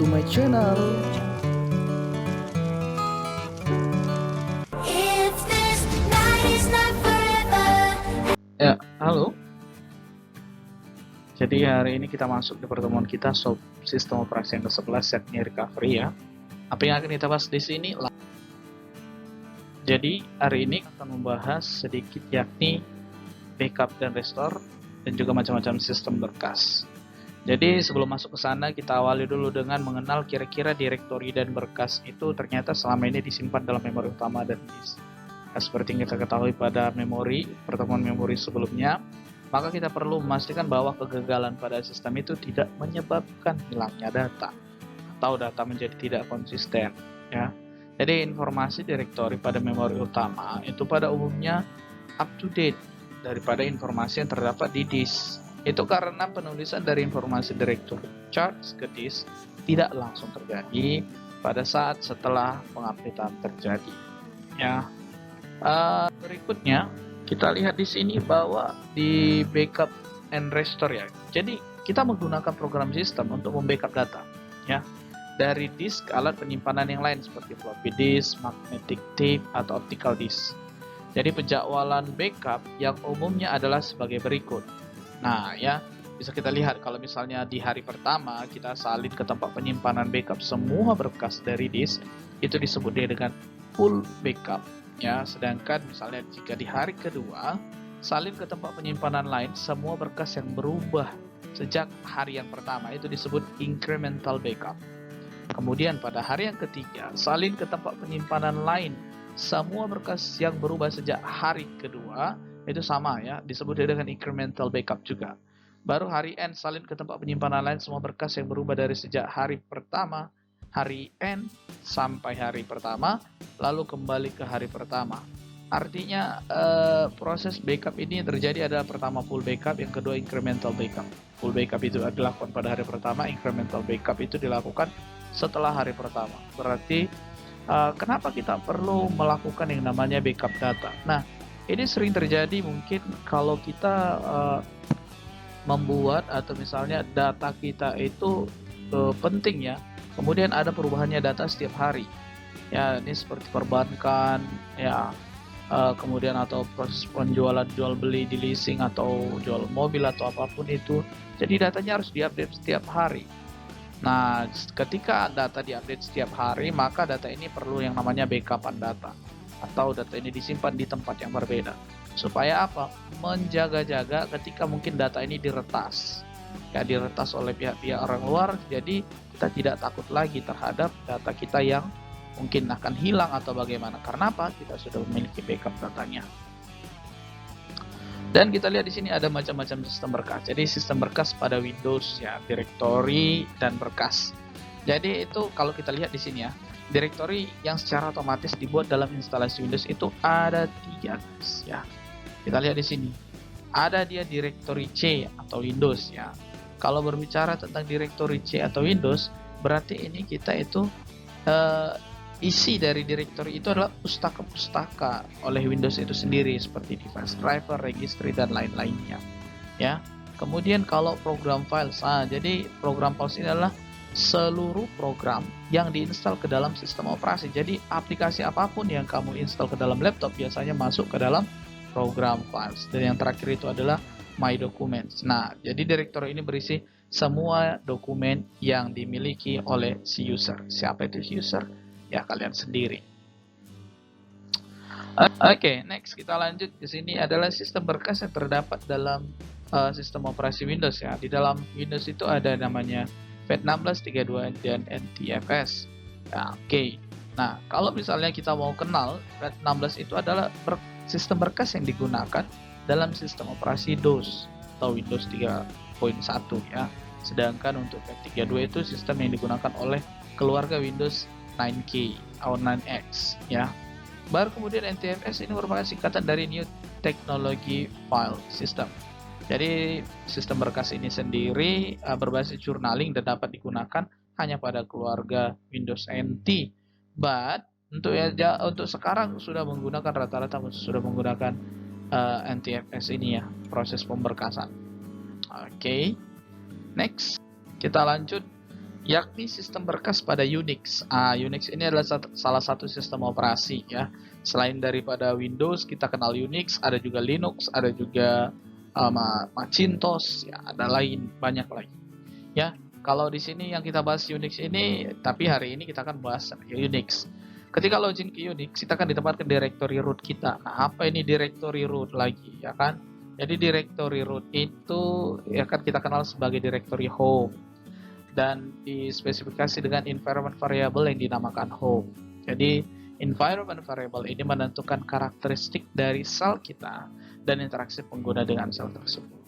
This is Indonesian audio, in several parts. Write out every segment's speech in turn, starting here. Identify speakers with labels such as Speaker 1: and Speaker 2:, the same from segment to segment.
Speaker 1: to my channel.
Speaker 2: If this night is not forever.
Speaker 3: Ya, halo. Jadi hari ini kita masuk di pertemuan kita sob sistem operasi yang ke-11 yakni recovery ya. Apa yang akan kita bahas di sini? Jadi hari ini akan membahas sedikit yakni backup dan restore dan juga macam-macam sistem berkas. Jadi sebelum masuk ke sana kita awali dulu dengan mengenal kira-kira direktori dan berkas itu ternyata selama ini disimpan dalam memori utama dan disk. Nah, seperti yang kita ketahui pada pertemuan memori sebelumnya, maka kita perlu memastikan bahwa kegagalan pada sistem itu tidak menyebabkan hilangnya data atau data menjadi tidak konsisten ya. Jadi informasi direktori pada memori utama itu pada umumnya up to date daripada informasi yang terdapat di disk. Itu karena penulisan dari informasi direktori charts ke disk tidak langsung terjadi pada saat setelah pengupdatean terjadi ya. Berikutnya kita lihat di sini bahwa di backup and restore ya. Jadi kita menggunakan program sistem untuk membackup data ya dari disk alat penyimpanan yang lain seperti floppy disk, magnetic tape atau optical disk. Jadi penjadwalan backup yang umumnya adalah sebagai berikut. Nah ya, bisa kita lihat kalau misalnya di hari pertama kita salin ke tempat penyimpanan backup semua berkas dari disk, itu disebut dengan full backup. Ya, sedangkan misalnya jika di hari kedua salin ke tempat penyimpanan lain semua berkas yang berubah sejak hari yang pertama itu disebut incremental backup. Kemudian pada hari yang ketiga salin ke tempat penyimpanan lain semua berkas yang berubah sejak hari kedua itu sama ya, disebut dengan incremental backup juga. Baru hari N salin ke tempat penyimpanan lain semua berkas yang berubah dari sejak hari pertama hari N sampai hari pertama, lalu kembali ke hari pertama. Artinya proses backup ini terjadi adalah pertama full backup, yang kedua incremental backup. Full backup itu dilakukan pada hari pertama, incremental backup itu dilakukan setelah hari pertama. Berarti kenapa kita perlu melakukan yang namanya backup data? Nah, ini sering terjadi mungkin kalau kita membuat atau misalnya data kita itu penting ya. Kemudian ada perubahannya data setiap hari. Ya, ini seperti perbankan, ya, kemudian atau proses penjualan jual beli di leasing atau jual mobil atau apapun itu. Jadi datanya harus diupdate setiap hari. Nah, ketika data diupdate setiap hari, maka data ini perlu yang namanya backupan data atau data ini disimpan di tempat yang berbeda. Supaya apa? Menjaga-jaga ketika mungkin data ini diretas. Ya, diretas oleh pihak-pihak orang luar, jadi kita tidak takut lagi terhadap data kita yang mungkin akan hilang atau bagaimana. Karena apa? Kita sudah memiliki backup datanya. Dan kita lihat di sini ada macam-macam sistem berkas. Jadi sistem berkas pada Windows ya, directory dan berkas. Jadi itu kalau kita lihat di sini ya, directory yang secara otomatis dibuat dalam instalasi Windows itu ada 3 guys ya. Kita lihat di sini. Ada dia directory C atau Windows ya. Kalau berbicara tentang directory C atau Windows, berarti ini kita itu isi dari directory itu adalah pustaka-pustaka oleh Windows itu sendiri seperti device driver, registry dan lain-lainnya. Ya. Kemudian kalau program files, jadi program files ini adalah seluruh program yang diinstal ke dalam sistem operasi. Jadi aplikasi apapun yang kamu install ke dalam laptop biasanya masuk ke dalam program files. Dan yang terakhir itu adalah My Documents. Nah, jadi directory ini berisi semua dokumen yang dimiliki oleh si user. Siapa itu si user? Ya, kalian sendiri. Oke, next kita lanjut ke sini adalah sistem berkas yang terdapat dalam sistem operasi Windows ya. Di dalam Windows itu ada namanya FAT16, 32 dan NTFS. Ya, oke. Nah, kalau misalnya kita mau kenal, FAT16 itu adalah sistem berkas yang digunakan dalam sistem operasi DOS atau Windows 3.1 ya. Sedangkan untuk FAT32 itu sistem yang digunakan oleh keluarga Windows 9K atau 9X ya. Baru kemudian NTFS ini merupakan singkatan dari New Technology File System. Jadi sistem berkas ini sendiri berbasis journaling dan dapat digunakan hanya pada keluarga Windows NT. But untuk sekarang sudah menggunakan rata-rata sudah menggunakan NTFS ini ya, proses pemberkasan. Oke. Next, kita lanjut yakni sistem berkas pada Unix. Unix ini adalah salah satu sistem operasi ya. Selain daripada Windows, kita kenal Unix, ada juga Linux, ada juga Macintosh, ya, ada banyak lagi. Ya, kalau di sini yang kita bahas Unix ini, tapi hari ini kita akan bahas Unix. Ketika login ke Unix, kita akan ditempatkan directory root kita. Nah, apa ini directory root lagi, ya kan? Jadi directory root itu ya kan kita kenal sebagai directory home dan dispesifikasi dengan environment variable yang dinamakan home. Jadi environment variable ini menentukan karakteristik dari sel kita dan interaksi pengguna dengan sel tersebut.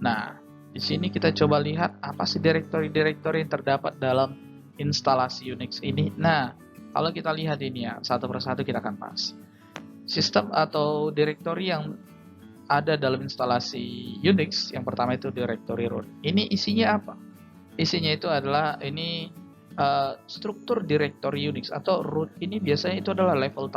Speaker 3: Nah, di sini kita coba lihat apa sih directory-directory yang terdapat dalam instalasi Unix ini. Nah, kalau kita lihat ini ya, satu persatu kita akan bahas. Sistem atau directory yang ada dalam instalasi Unix, yang pertama itu directory root. Ini isinya apa? Isinya itu adalah struktur directory Unix atau root ini biasanya itu adalah level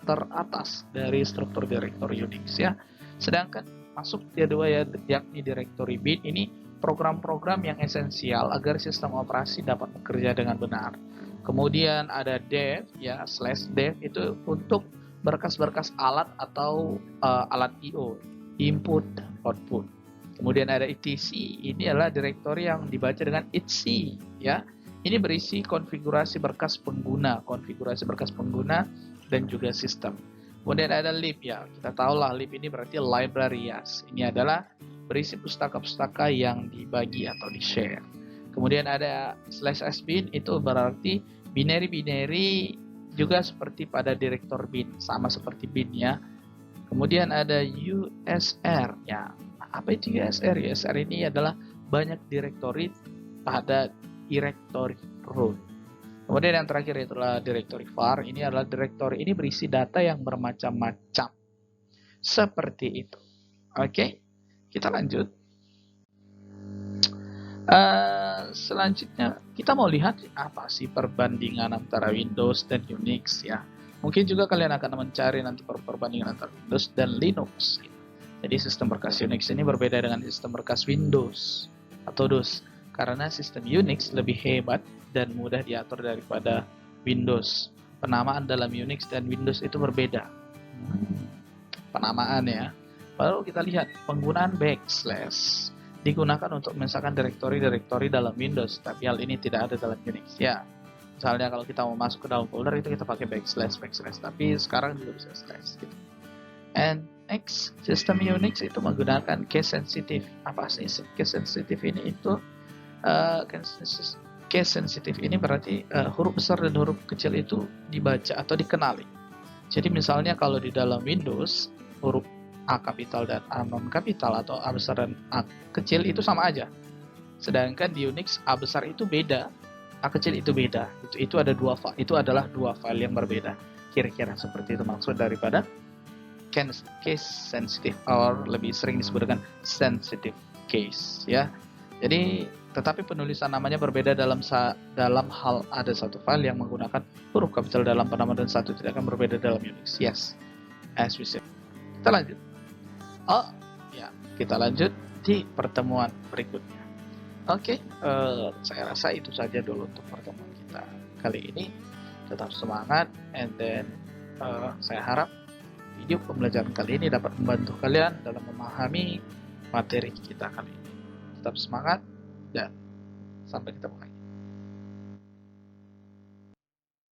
Speaker 3: teratas dari struktur directory Unix ya. Sedangkan masuk kedua ya, yakni directory bin, ini program-program yang esensial agar sistem operasi dapat bekerja dengan benar. Kemudian ada dev ya, /dev itu untuk berkas-berkas alat atau alat I/O, input, output. Kemudian ada etc, ini adalah direktori yang dibaca dengan etc ya. Ini berisi konfigurasi berkas pengguna, dan juga sistem. Kemudian ada lib ya, kita tahu lah lib ini berarti libraries. Ini adalah berisi pustaka-pustaka yang dibagi atau di-share. Kemudian ada /sbin, itu berarti binary juga seperti pada direktor bin, sama seperti bin ya. Kemudian ada usr ya. Apa itu USR? USR ini adalah banyak direktori pada directory root. Kemudian yang terakhir itulah directory var. Ini adalah direktori ini berisi data yang bermacam-macam. Seperti itu. Oke, kita lanjut. Selanjutnya kita mau lihat apa sih perbandingan antara Windows dan Unix ya. Mungkin juga kalian akan mencari nanti perbandingan antara Windows dan Linux. Jadi sistem berkas Unix ini berbeda dengan sistem berkas Windows atau DOS karena sistem Unix lebih hebat dan mudah diatur daripada Windows. Penamaan dalam Unix dan Windows itu berbeda. Penamaan ya. Baru kita lihat penggunaan backslash digunakan untuk memisahkan direktori-direktori dalam Windows, tapi hal ini tidak ada dalam Unix ya. Misalnya kalau kita mau masuk ke dalam folder itu kita pakai backslash, tapi sekarang juga bisa slash gitu. And next, sistem Unix itu menggunakan case sensitive. Apa sih case sensitive ini? Itu case sensitive ini berarti huruf besar dan huruf kecil itu dibaca atau dikenali. Jadi misalnya kalau di dalam Windows huruf A kapital dan A non kapital atau A besar dan A kecil itu sama aja. Sedangkan di Unix A besar itu beda, A kecil itu beda. Itu adalah dua file yang berbeda. Kira-kira seperti itu maksud daripada case sensitive, or lebih sering disebut dengan sensitive case ya. Jadi tetapi penulisan namanya berbeda dalam hal ada satu file yang menggunakan huruf kapital dalam penamaan dan satu tidak akan berbeda dalam Unix. Yes, as we said. Kita lanjut. Kita lanjut di pertemuan berikutnya. Oke, saya rasa itu saja dulu untuk pertemuan kita kali ini. Tetap semangat, and then saya harap video pembelajaran kali ini dapat membantu kalian dalam memahami materi kita kali ini. Tetap semangat dan sampai ketemu lagi.